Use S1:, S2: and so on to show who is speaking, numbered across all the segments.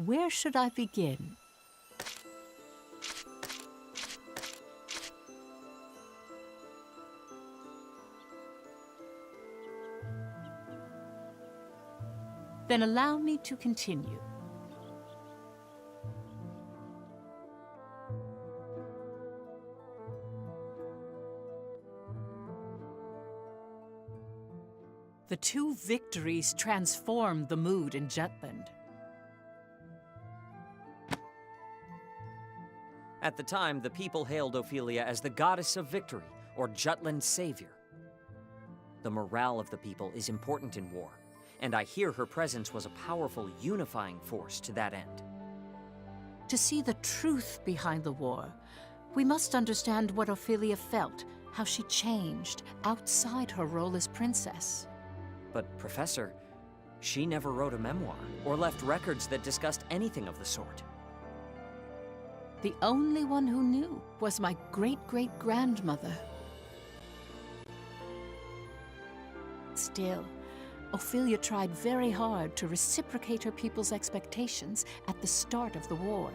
S1: Where should I begin? Then allow me to continue. The two victories transformed the mood in Jutland.
S2: At the time, the people hailed Ophelia as the goddess of victory, or Jutland's savior. The morale of the people is important in war, and I hear her presence was a powerful unifying force to that end.
S1: To see the truth behind the war, we must understand what Ophelia felt, how she changed outside her role as princess.
S2: But, Professor, she never wrote a memoir or left records that discussed anything of the sort.
S1: The only one who knew was my great-great-grandmother. Still, Ophelia tried very hard to reciprocate her people's expectations at the start of the war.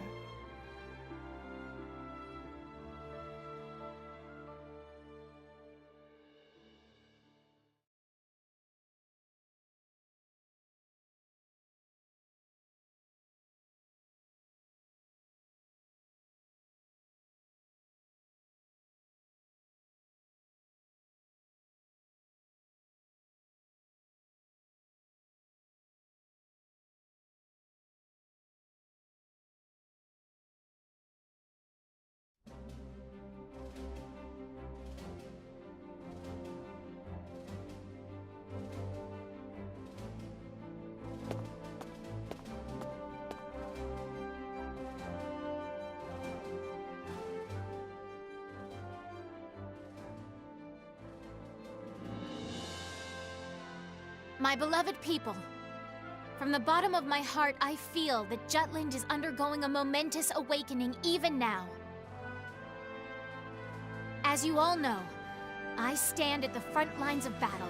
S3: My beloved people, from the bottom of my heart, I feel that Jutland is undergoing a momentous awakening even now. As you all know, I stand at the front lines of battle.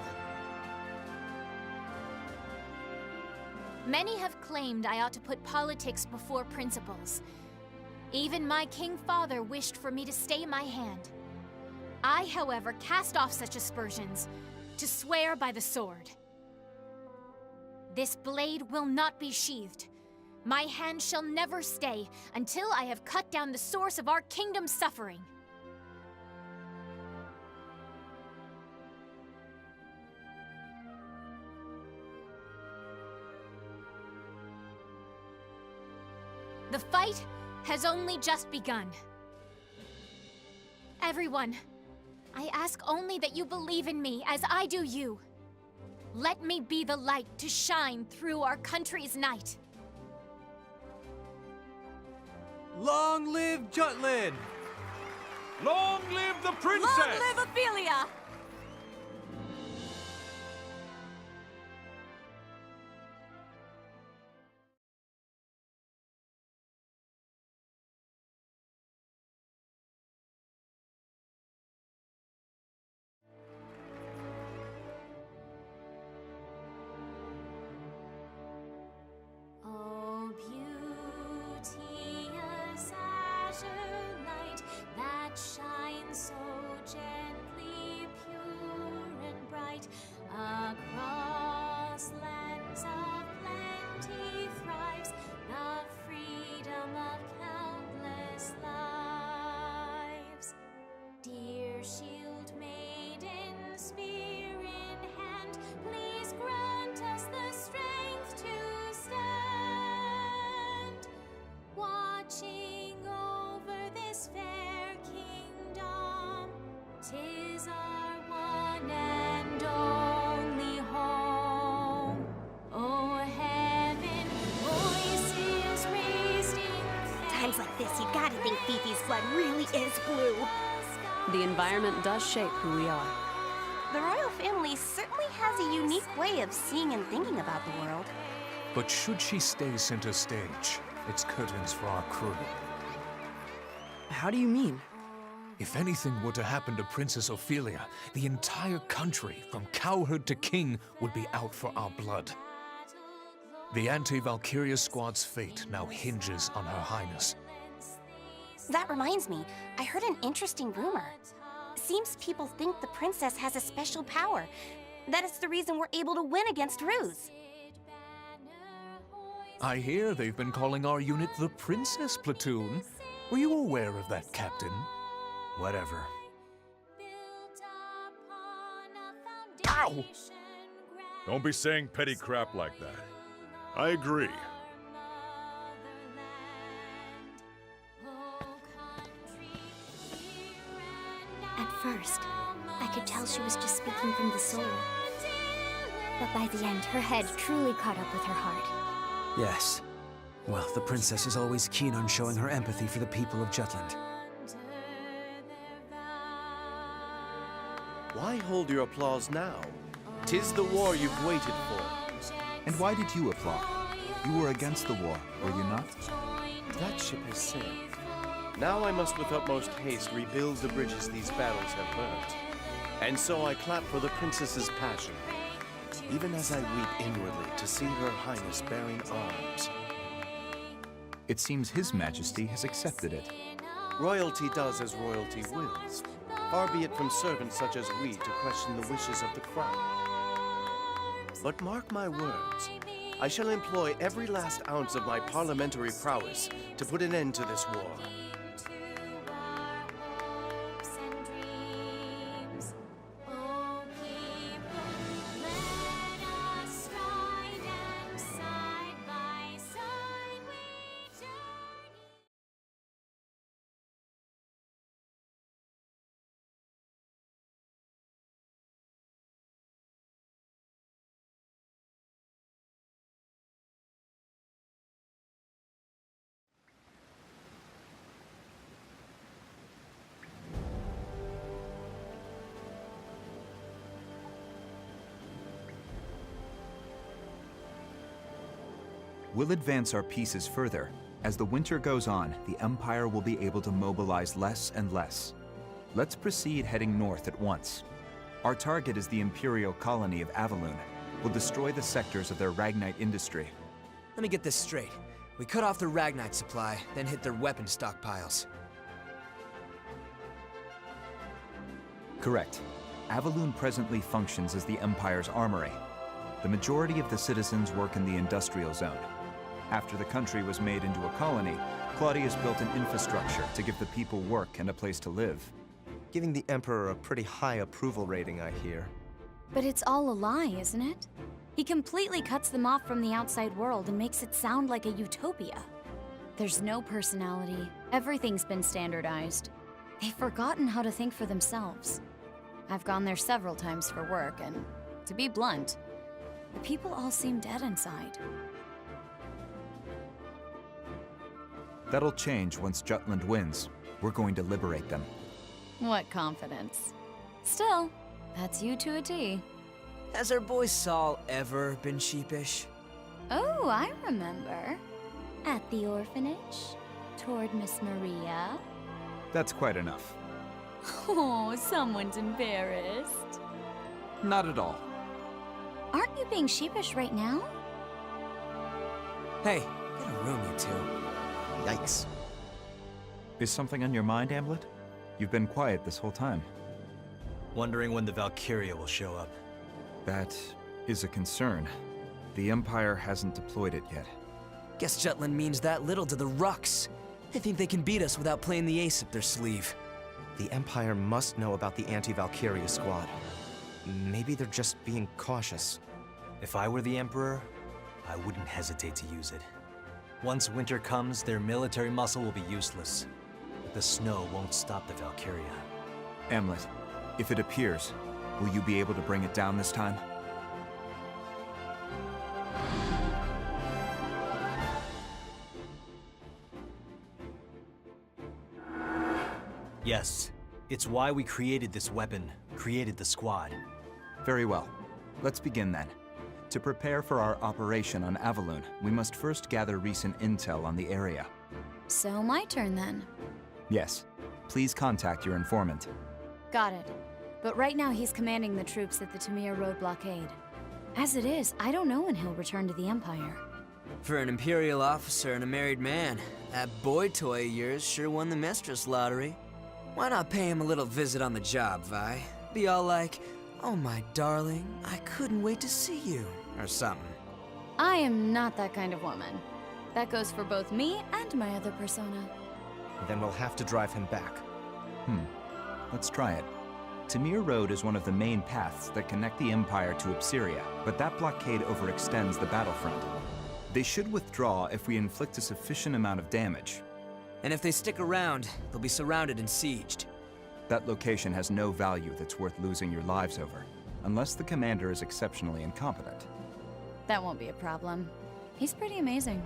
S3: Many have claimed I ought to put politics before principles. Even my king father wished for me to stay my hand. I, however, cast off such aspersions to swear by the sword. This blade will not be sheathed. My hand shall never stay until I have cut down the source of our kingdom's suffering. The fight has only just begun. Everyone, I ask only that you believe in me as I do you. Let me be the light to shine through our country's night.
S4: Long live Jutland!
S5: Long live the princess!
S1: Long live Ophelia!
S3: Oh, beauteous azure light, 'Tis our one and only home. Oh, heaven, voices raised in
S6: Times like this, you gotta think Fifi's blood really is blue.
S7: The environment does shape who we are.
S6: The royal family certainly has a unique way of seeing and thinking about the world.
S8: But should she stay center stage, it's curtains for our crew.
S9: How do you mean?
S8: If anything were to happen to Princess Ophelia, the entire country, from cowherd to king, would be out for our blood. The anti-Valkyria squad's fate now hinges on Her Highness.
S6: That reminds me, I heard an interesting rumor. Seems people think the princess has a special power. That is the reason we're able to win against Ruse.
S8: I hear they've been calling our unit the Princess Platoon. Were you aware of that, Captain?
S9: Whatever.
S8: Ow!
S5: Don't be saying petty crap like that. I agree.
S6: At first, I could tell she was just speaking from the soul. But by the end, her head truly caught up with her heart.
S9: Yes. Well, the princess is always keen on showing her empathy for the people of Jutland.
S10: Why hold your applause now? 'Tis the war you've waited for.
S11: And why did you applaud? You were against the war, were you not?
S10: That ship has sailed. Now I must with utmost haste rebuild the bridges these battles have burnt. And so I clap for the princess's passion, even as I weep inwardly to see Her Highness bearing arms.
S11: It seems His Majesty has accepted it.
S10: Royalty does as royalty wills. Far be it from servants such as we to question the wishes of the crown. But mark my words, I shall employ every last ounce of my parliamentary prowess to put an end to this war.
S11: We'll advance our pieces further. As the winter goes on, the Empire will be able to mobilize less and less. Let's proceed heading north at once. Our target is the Imperial colony of Avaloon. We'll destroy the sectors of their Ragnite industry.
S9: Let me get this straight. We cut off their Ragnite supply, then hit their weapon stockpiles.
S11: Correct. Avaloon presently functions as the Empire's armory. The majority of the citizens work in the industrial zone. After the country was made into a colony, Claudius built an infrastructure to give the people work and a place to live.
S12: Giving the Emperor a pretty high approval rating, I hear.
S3: But it's all a lie, isn't it? He completely cuts them off from the outside world and makes it sound like a utopia. There's no personality. Everything's been standardized. They've forgotten how to think for themselves. I've gone there several times for work, and to be blunt, the people all seem dead inside.
S11: That'll change once Jutland wins. We're going to liberate them.
S3: What confidence. Still, that's you to a T.
S9: Has our boy Saul ever been sheepish?
S3: Oh, I remember. At the orphanage? Toward Miss Maria?
S11: That's quite enough.
S3: Oh, someone's embarrassed.
S11: Not at all.
S3: Aren't you being sheepish right now?
S9: Hey, get a room, you two.
S12: Yikes.
S11: Is something on your mind, Amulet? You've been quiet this whole time.
S12: Wondering when the Valkyria will show up.
S11: That is a concern. The Empire hasn't deployed it yet.
S9: Guess Jutland means that little to the Rux. They think they can beat us without playing the ace up their sleeve.
S12: The Empire must know about the anti-Valkyria squad. Maybe they're just being cautious. If I were the Emperor, I wouldn't hesitate to use it. Once winter comes, their military muscle will be useless. But the snow won't stop the Valkyria.
S11: Amulet, If it appears, will you be able to bring it down this time?
S12: Yes. It's why we created this weapon, created the squad.
S11: Very well. Let's begin then. To prepare for our operation on Avalon, we must first gather recent intel on the area.
S13: So my turn then.
S11: Yes. Please contact your informant.
S13: Got it. But right now he's commanding the troops at the Tamir Road blockade. As it is, I don't know when he'll return to the Empire.
S9: For an Imperial officer and a married man, that boy toy of yours sure won the mistress lottery. Why not pay him a little visit on the job, Vi? Be all like, "Oh my darling, I couldn't wait to see you," or something.
S13: I am not that kind of woman. That goes for both me and my other persona.
S12: Then we'll have to drive him back.
S11: Let's try it. Tamir Road is one of the main paths that connect the Empire to Epsiria, but that blockade overextends the battlefront. They should withdraw if we inflict a sufficient amount of damage.
S9: And if they stick around, they'll be surrounded and sieged.
S11: That location has no value that's worth losing your lives over, unless the commander is exceptionally incompetent.
S13: That won't be a problem. He's pretty amazing.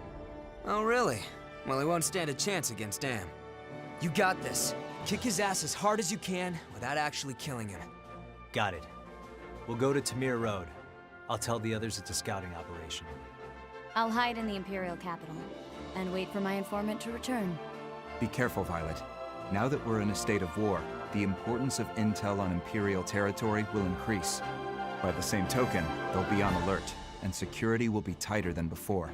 S9: Oh, really? Well, he won't stand a chance against Am. You got this. Kick his ass as hard as you can without actually killing him.
S12: Got it. We'll go to Tamir Road. I'll tell the others it's a scouting operation.
S13: I'll hide in the Imperial capital and wait for my informant to return.
S11: Be careful, Violet. Now that we're in a state of war, the importance of intel on Imperial territory will increase. By the same token, they'll be on alert, and security will be tighter than before.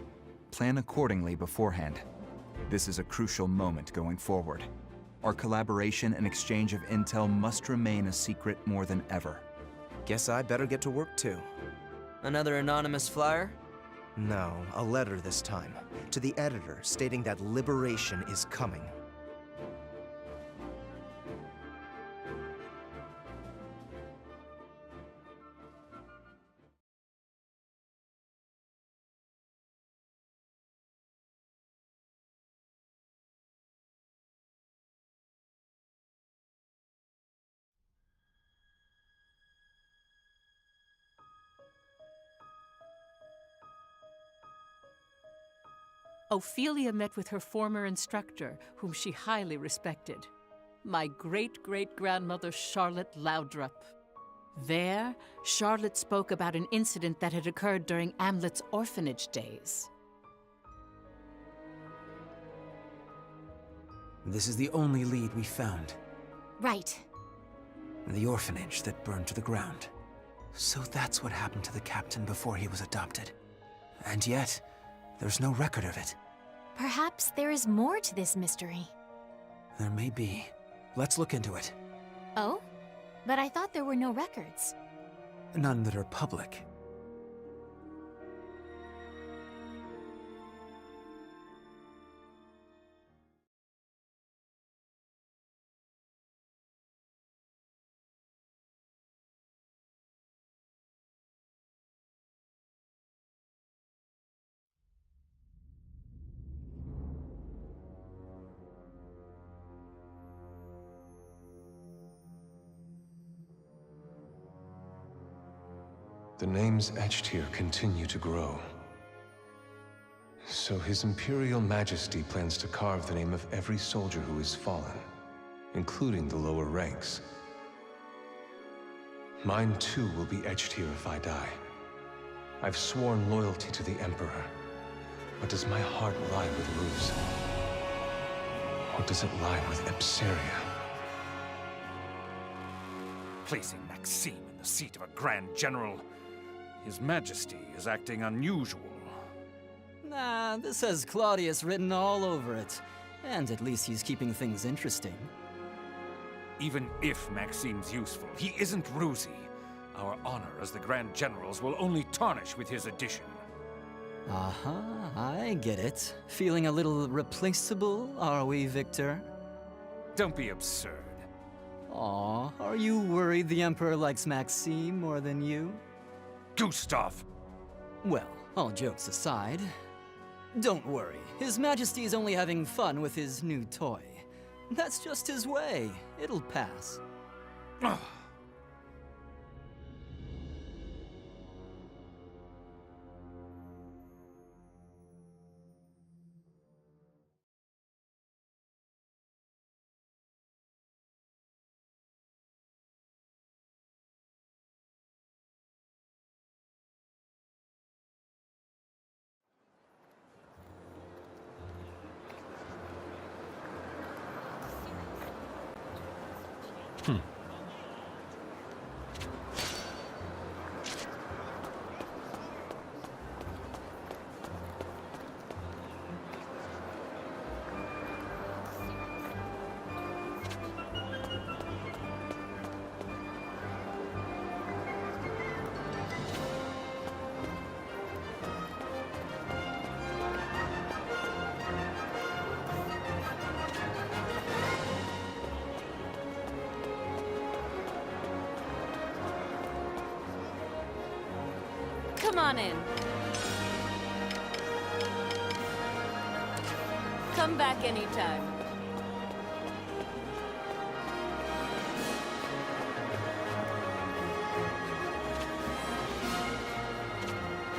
S11: Plan accordingly beforehand. This is a crucial moment going forward. Our collaboration and exchange of intel must remain a secret more than ever.
S12: Guess I better get to work too.
S9: Another anonymous flyer?
S12: No, a letter this time. To the editor, stating that liberation is coming.
S1: Ophelia met with her former instructor, whom she highly respected, my great-great-grandmother Charlotte Laudrup. There, Charlotte spoke about an incident that had occurred during Amlet's orphanage days.
S14: This is the only lead we found.
S3: Right.
S14: The orphanage that burned to the ground. So that's what happened to the captain before he was adopted. And yet, there's no record of it.
S3: Perhaps there is more to this mystery.
S14: There may be. Let's look into it.
S3: Oh? But I thought there were no records.
S14: None that are public.
S15: The names etched here continue to grow. So His Imperial Majesty plans to carve the name of every soldier who has fallen, including the lower ranks. Mine too will be etched here if I die. I've sworn loyalty to the Emperor, but does my heart lie with Ruse? Or does it lie with Epsiria?
S16: Placing Maxime in the seat of a Grand General. His Majesty is acting unusual.
S9: Nah, this has Claudius written all over it. And at least he's keeping things interesting.
S16: Even if Maxime's useful, he isn't Ruzi. Our honor as the Grand Generals will only tarnish with his addition.
S9: Aha, I get it. Feeling a little replaceable, are we, Victor?
S16: Don't be absurd.
S9: Aw, are you worried the Emperor likes Maxime more than you?
S16: Gustav!
S9: Well, all jokes aside, don't worry. His Majesty is only having fun with his new toy. That's just his way. It'll pass.
S7: Come on in. Come back anytime.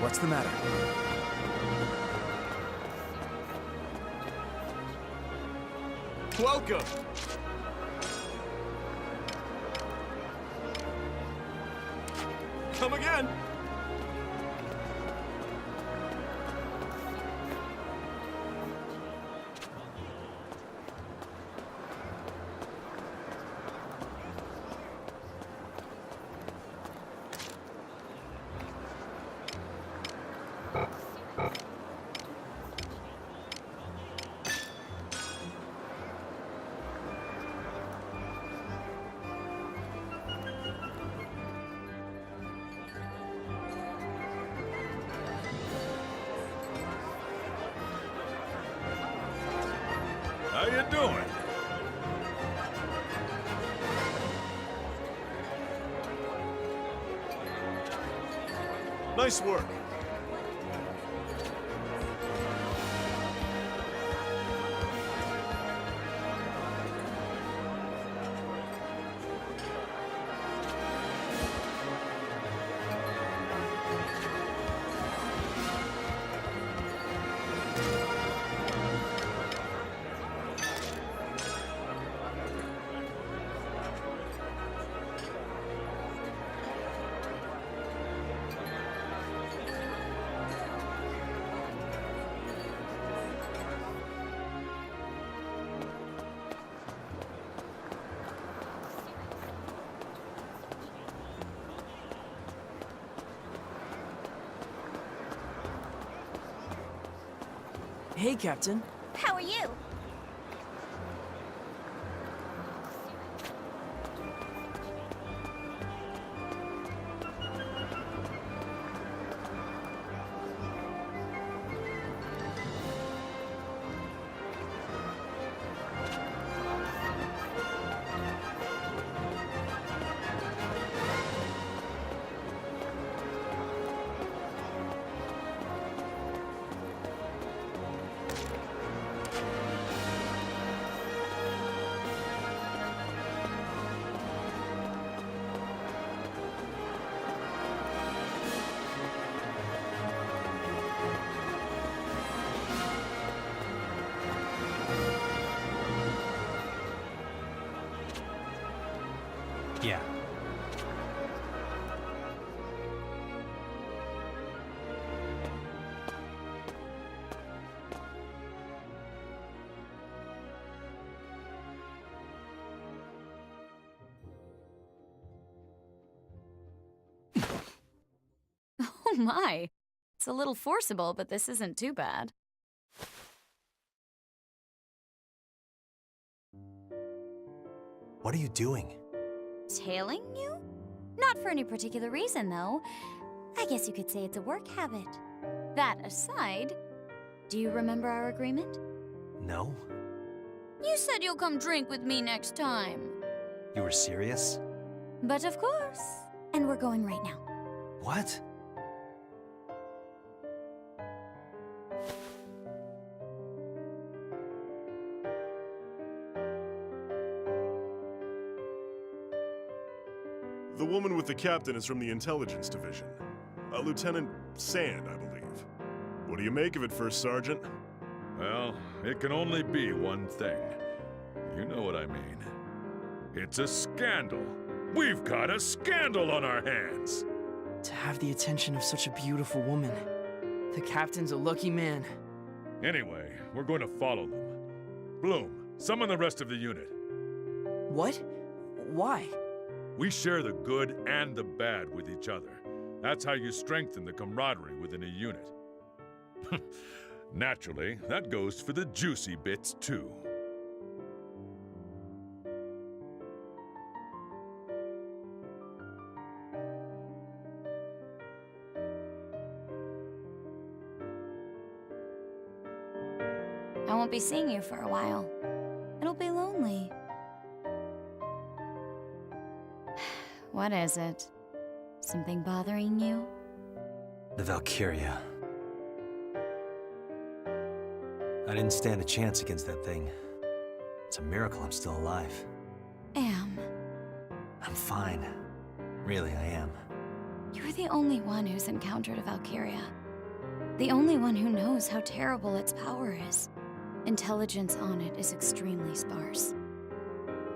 S12: What's the matter?
S4: Welcome! Come again!
S5: How you doing?
S4: Nice work.
S17: Hey, Captain.
S6: How are you?
S12: Yeah.
S13: Oh my. It's a little forcible, but this isn't too bad.
S12: What are you doing?
S13: Tailing you? Not for any particular reason, though. I guess you could say it's a work habit. That aside, do you remember our agreement?
S12: No?
S13: You said you'll come drink with me next time.
S12: You were serious?
S13: But of course. And we're going right now.
S12: What?
S18: The woman with the captain is from the intelligence division. Lieutenant Sand, I believe. What do you make of it, First Sergeant?
S5: Well, it can only be one thing. You know what I mean. It's a scandal. We've got a scandal on our hands.
S17: To have the attention of such a beautiful woman. The captain's a lucky man.
S5: Anyway, we're going to follow them. Bloom, summon the rest of the unit.
S17: What? Why?
S5: We share the good and the bad with each other. That's how you strengthen the camaraderie within a unit. Naturally, that goes for the juicy bits, too.
S13: I won't be seeing you for a while. It'll be lonely. What is it? Something bothering you?
S12: The Valkyria. I didn't stand a chance against that thing. It's a miracle I'm still alive.
S13: Am.
S12: I'm fine. Really, I am.
S13: You're the only one who's encountered a Valkyria. The only one who knows how terrible its power is. Intelligence on it is extremely sparse.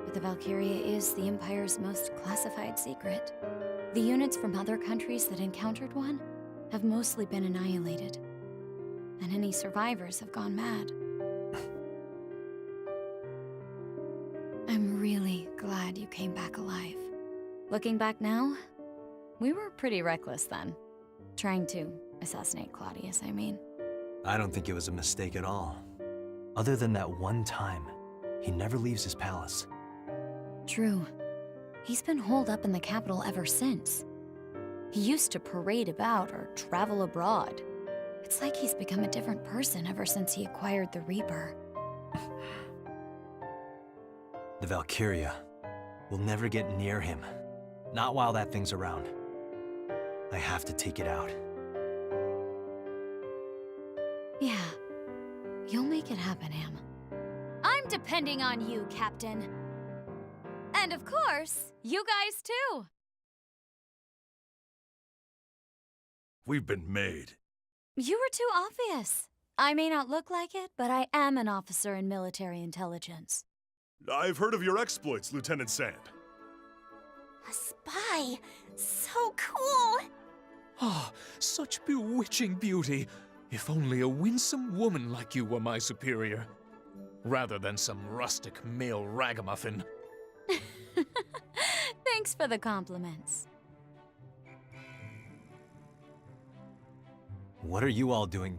S13: But the Valkyria is the Empire's most classified secret. The units from other countries that encountered one have mostly been annihilated. And any survivors have gone mad. I'm really glad you came back alive. Looking back now, we were pretty reckless then. Trying to assassinate Claudius, I mean.
S12: I don't think it was a mistake at all. Other than that one time, he never leaves his palace.
S13: True. He's been holed up in the capital ever since. He used to parade about or travel abroad. It's like he's become a different person ever since he acquired the Reaper.
S12: The Valkyria will never get near him. Not while that thing's around. I have to take it out.
S13: Yeah. You'll make it happen, Am.
S3: I'm depending on you, Captain. And of course, you guys too.
S5: We've been made.
S13: You were too obvious. I may not look like it, but I am an officer in military intelligence.
S18: I've heard of your exploits, Lieutenant Sand.
S6: A spy! So cool!
S8: Ah, such bewitching beauty. If only a winsome woman like you were my superior. Rather than some rustic male ragamuffin.
S13: Thanks for the compliments.
S12: What are you all doing?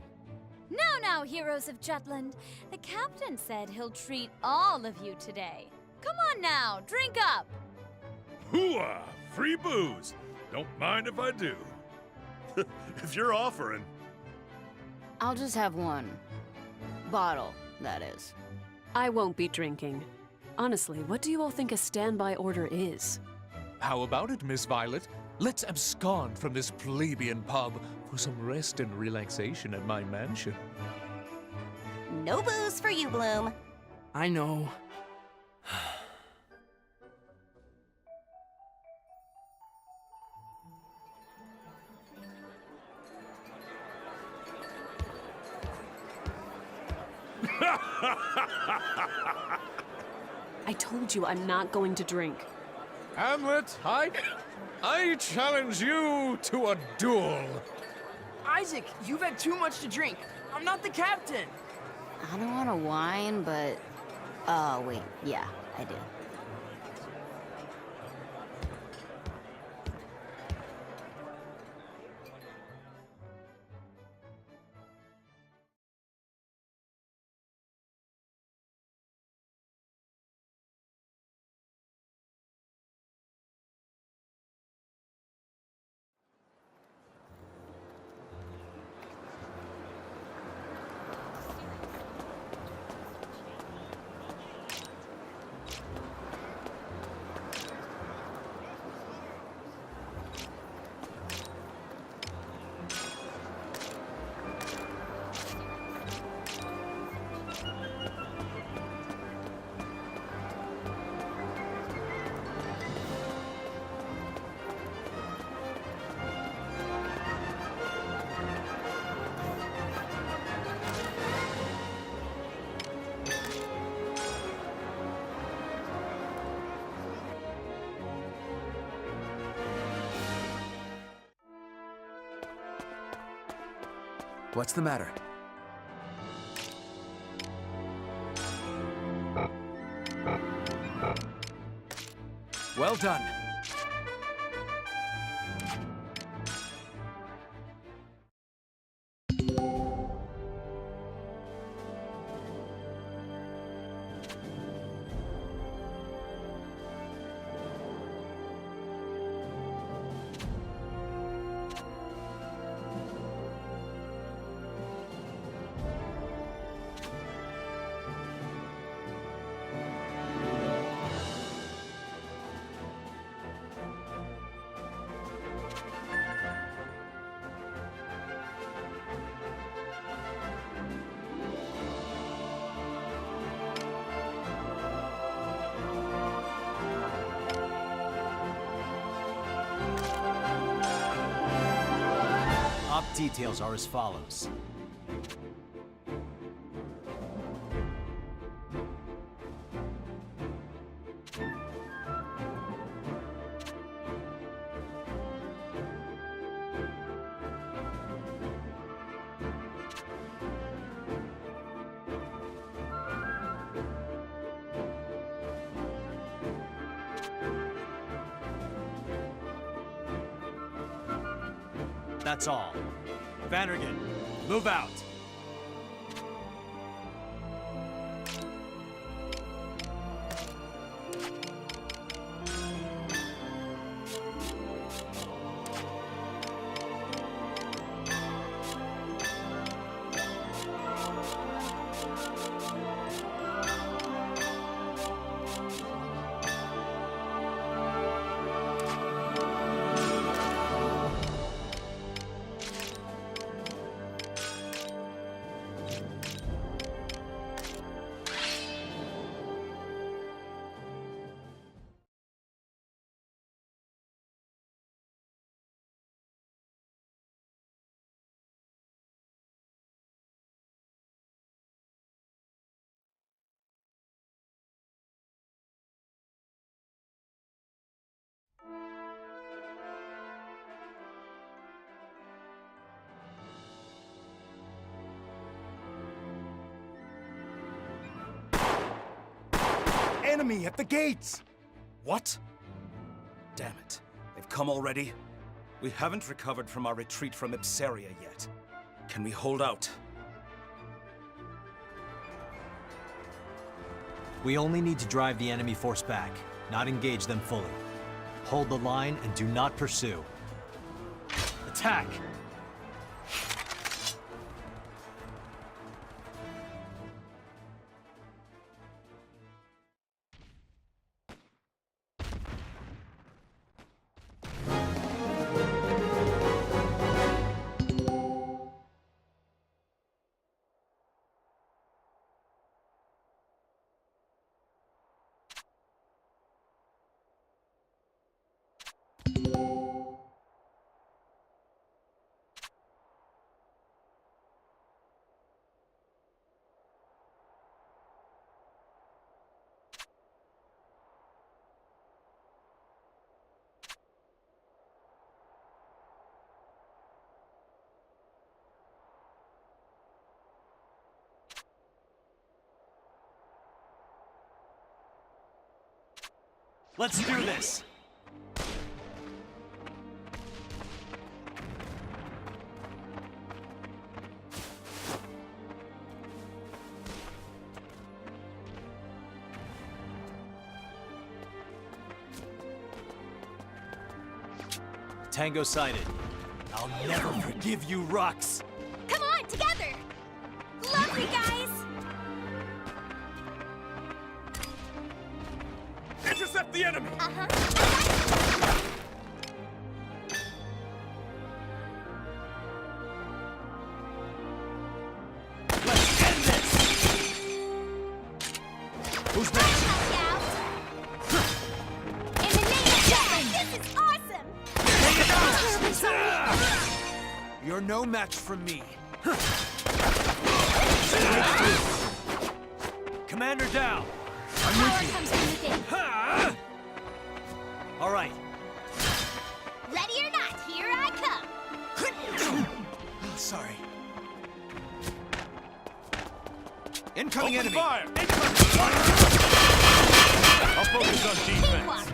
S3: Now, heroes of Jutland. The captain said he'll treat all of you today. Come on now, drink up!
S5: Hooah! Free booze! Don't mind if I do.
S18: If you're offering.
S7: I'll just have one. Bottle, that is.
S19: I won't be drinking. Honestly, what do you all think a standby order is?
S8: How about it, Miss Violet? Let's abscond from this plebeian pub for some rest and relaxation at my mansion.
S6: No booze for you, Bloom.
S17: I know. I told you I'm not going to drink.
S8: Hamlet, I challenge you to a duel.
S17: Isaac, you've had too much to drink. I'm not the captain.
S7: I don't want to whine, but... Oh, wait. Yeah, I do.
S12: What's the matter?
S16: Well done.
S12: Op details are as follows. That's all. Vannergan, move out.
S20: Enemy at the gates! What? Damn it. They've come already? We haven't recovered from our retreat from Ipsaria yet. Can we hold out?
S12: We only need to drive the enemy force back, not engage them fully. Hold the line and do not pursue. Attack! Let's do this! Tango sighted. I'll never forgive you, Rux!
S3: Come on, together! Lovely, guys!
S20: Intercept the enemy!
S12: Let's end this! Who's next?
S3: In the name of God, this is awesome!
S20: You're no match for me.
S12: Commander down! I'm
S3: Power
S12: with you!
S3: comes from within.
S12: All right.
S3: Ready or not, here I come!
S12: Sorry.
S20: Incoming enemy!
S18: Fire!
S20: I'll focus on defense.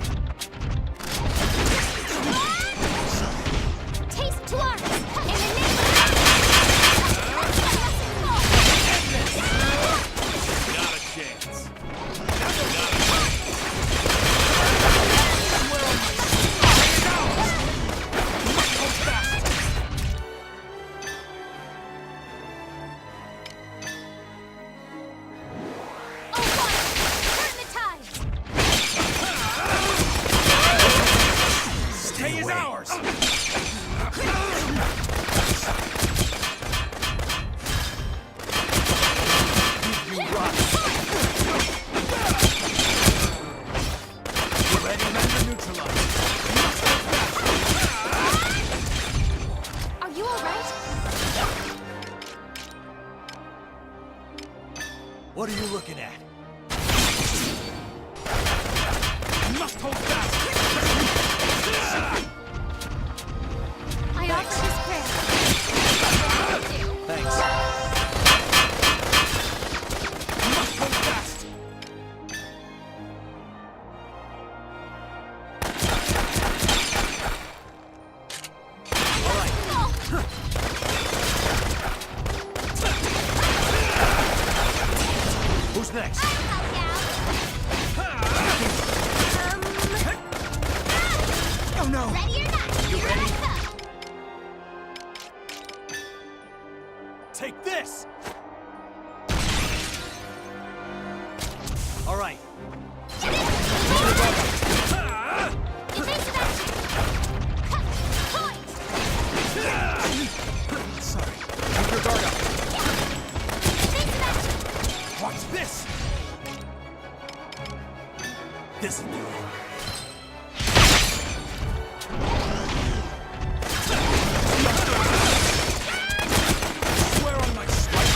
S20: Swear on my spike.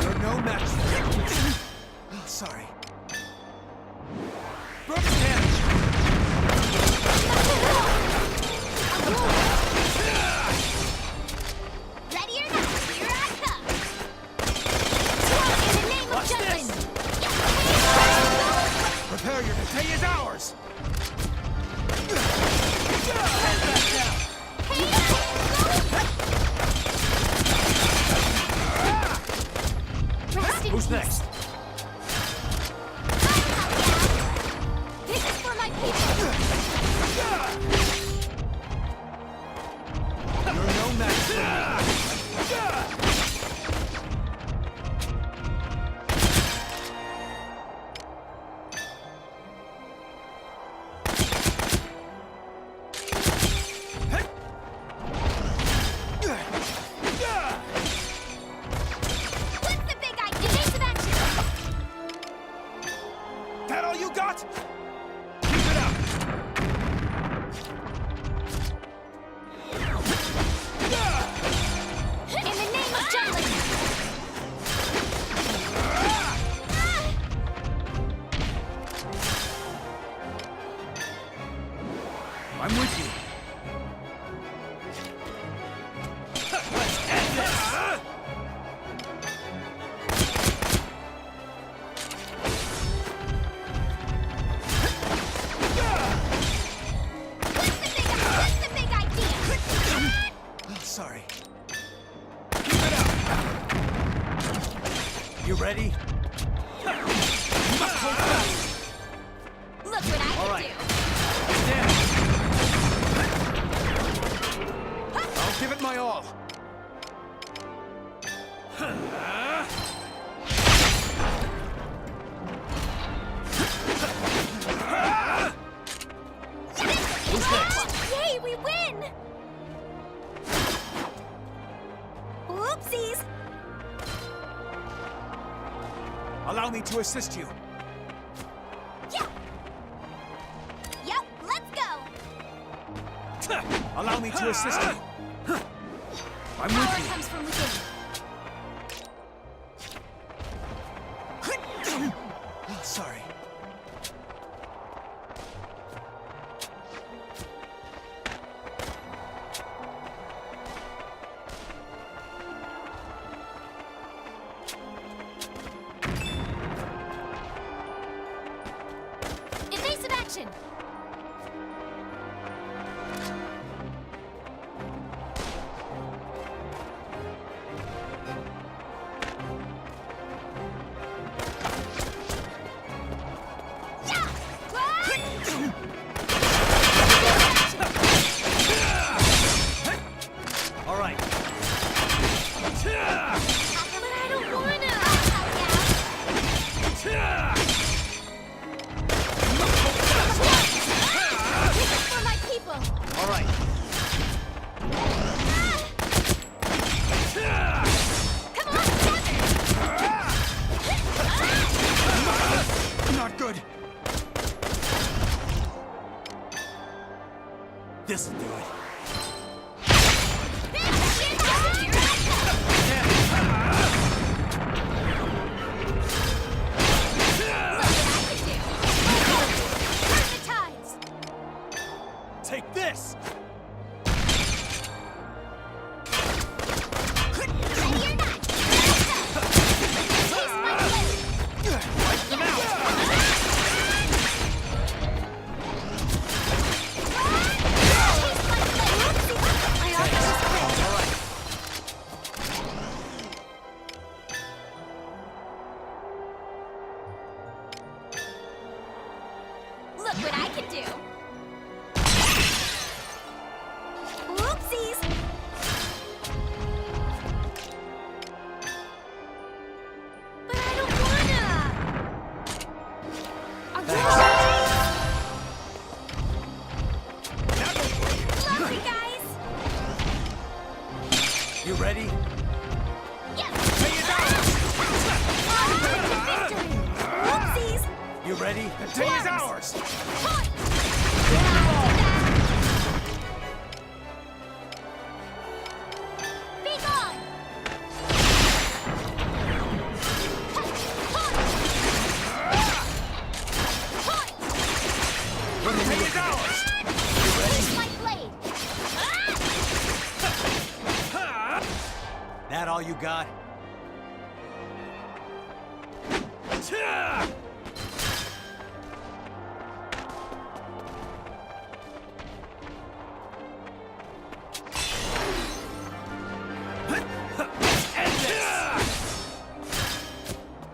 S20: You're no match. Oh, sorry. Brooks damage.
S3: Ready or not, here I come. In the name of justice.
S20: Prepare your day is ours.
S3: Who's
S20: next?
S3: This is for my people.
S20: You're no match for me.
S3: What's the big idea? Evasive action.
S20: That all you got? Keep it up.
S3: In the name of justice.
S20: I'm with you. Let's end this.
S3: What's the big idea?
S20: Oh, sorry. Keep it up. You ready? You must hold fast.
S3: Look what I
S20: All
S3: can
S20: right.
S3: do.
S20: Stand. I'll give it my all. Who's next?
S3: Yay, we win! Oopsies!
S20: Allow me to assist you.
S3: Yeah! Yep, let's go!
S20: Allow me to assist you. I'm
S3: Power
S20: with you.
S3: comes from within.
S20: Oh, sorry.
S3: Evasive action!
S20: All right.
S3: But I don't wanna! This is for my people!
S20: All right.
S3: Come on, together!
S20: Not good. This'll do it. Take this! Wipe them out!
S3: Look what I can do! Oopsies! But I don't wanna! Lovely, guys!
S20: You ready?
S3: Yes! Victory! Oopsies!
S20: You ready? Victory today is ours!
S3: Be gone!
S20: Today is ours!
S3: My blade!
S12: That all you got?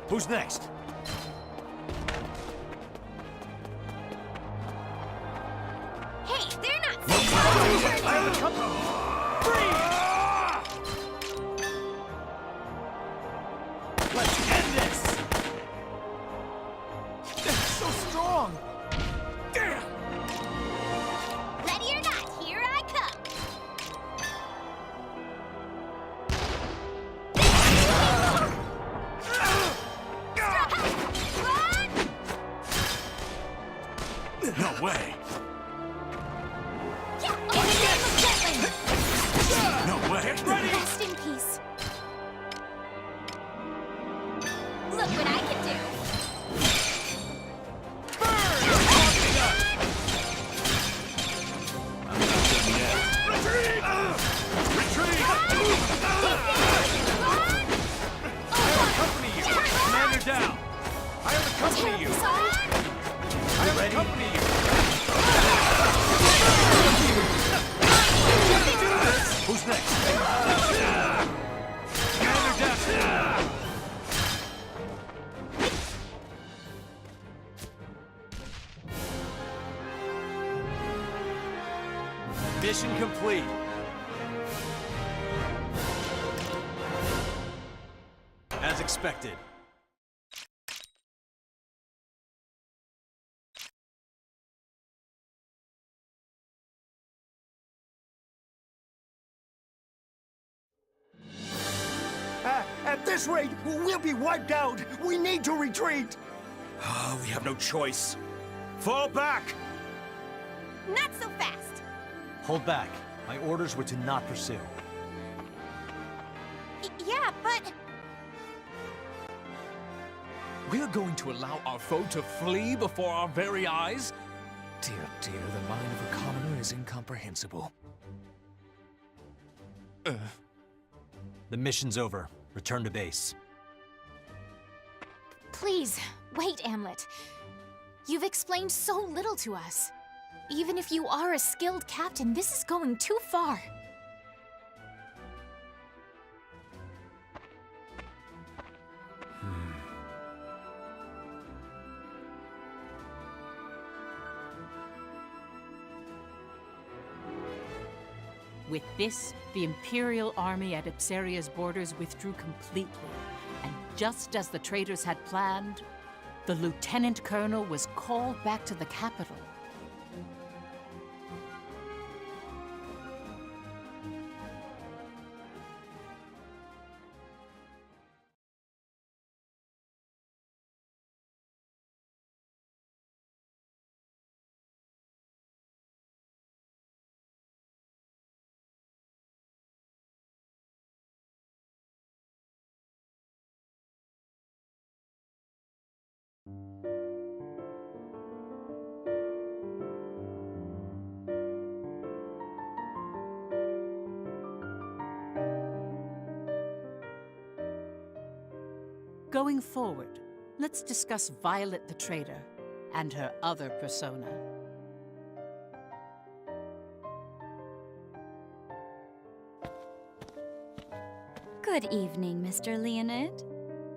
S12: Who's next?
S3: Hey, they're not
S20: Let's end this! They're so strong! Damn!
S3: Ready or not, here I come!
S20: No way! No way! Get ready!
S3: Rest in peace. Look what I can do.
S20: Retreat! Retreat! I'll accompany you! Commander down! I'll accompany you! I'll accompany you! Who's next? Commander down! Mission complete. As expected.
S21: At this rate, we'll be wiped out. We need to retreat.
S20: Oh, we have no choice. Fall back!
S6: Not so fast.
S12: Hold back. My orders were to not pursue.
S6: Yeah, but...
S8: We're going to allow our foe to flee before our very eyes? Dear, dear, the mind of a commoner is incomprehensible.
S12: The mission's over. Return to base.
S3: Please, wait, Amlet. You've explained so little to us. Even if you are a skilled captain, this is going too far.
S1: With this, the Imperial army at Ipseria's borders withdrew completely, and just as the traitors had planned, the lieutenant colonel was called back to the capital. Going forward, let's discuss Violet the Traitor and her other persona.
S13: Good evening, Mr. Leonid.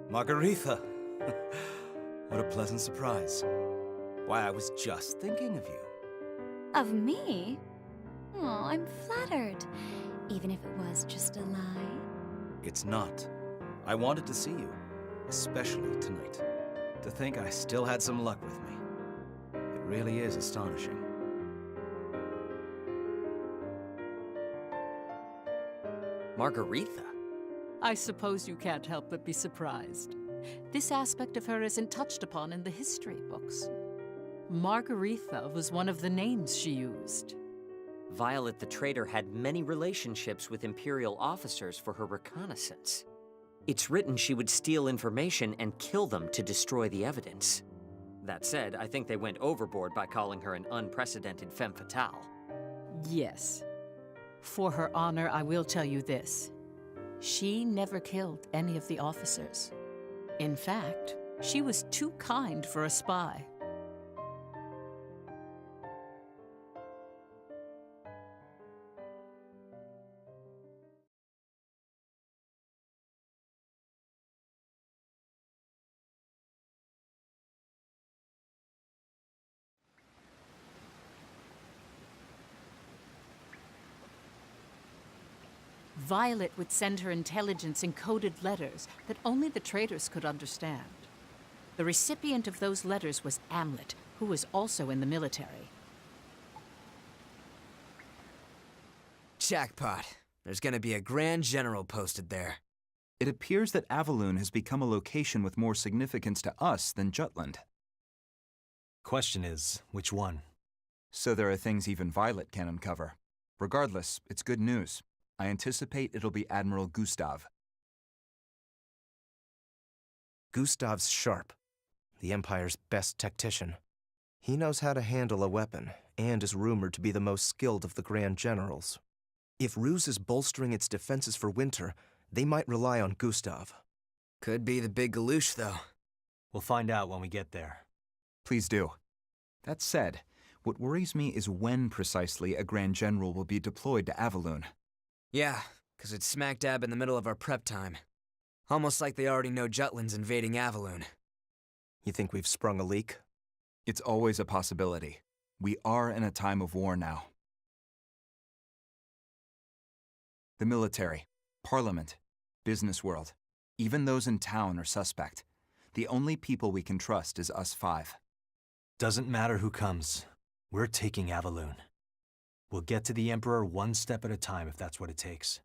S20: Margaretha. What a pleasant surprise. Why, I was just thinking of you.
S13: Of me? Oh, I'm flattered. Even if it was just a lie.
S20: It's not. I wanted to see you, especially tonight. To think I still had some luck with me. It really is astonishing.
S2: Margaretha?
S1: I suppose you can't help but be surprised. This aspect of her isn't touched upon in the history books. Margaretha was one of the names she used.
S2: Violet the traitor had many relationships with Imperial officers for her reconnaissance. It's written she would steal information and kill them to destroy the evidence. That said, I think they went overboard by calling her an unprecedented femme fatale.
S1: Yes. For her honor, I will tell you this. She never killed any of the officers. In fact, she was too kind for a spy. Violet would send her intelligence in coded letters that only the traitors could understand. The recipient of those letters was Amlet, who was also in the military.
S9: Jackpot. There's gonna be a Grand General posted there.
S11: It appears that Avaloon has become a location with more significance to us than Jutland.
S12: Question is, which one?
S11: So there are things even Violet can uncover. Regardless, it's good news. I anticipate it'll be Admiral Gustav.
S12: Gustav's sharp. The Empire's best tactician. He knows how to handle a weapon, and is rumored to be the most skilled of the Grand Generals. If Ruse is bolstering its defenses for winter, they might rely on Gustav.
S9: Could be the big Galouche, though.
S12: We'll find out when we get there.
S11: Please do. That said, what worries me is when precisely a Grand General will be deployed to Avaloon.
S9: Yeah, 'cause it's smack dab in the middle of our prep time. Almost like they already know Jutland's invading Avaloon.
S12: You think we've sprung a leak?
S11: It's always a possibility. We are in a time of war now. The military, parliament, business world, even those in town are suspect. The only people we can trust is us five.
S12: Doesn't matter who comes. We're taking Avaloon. We'll get to the Emperor one step at a time if that's what it takes.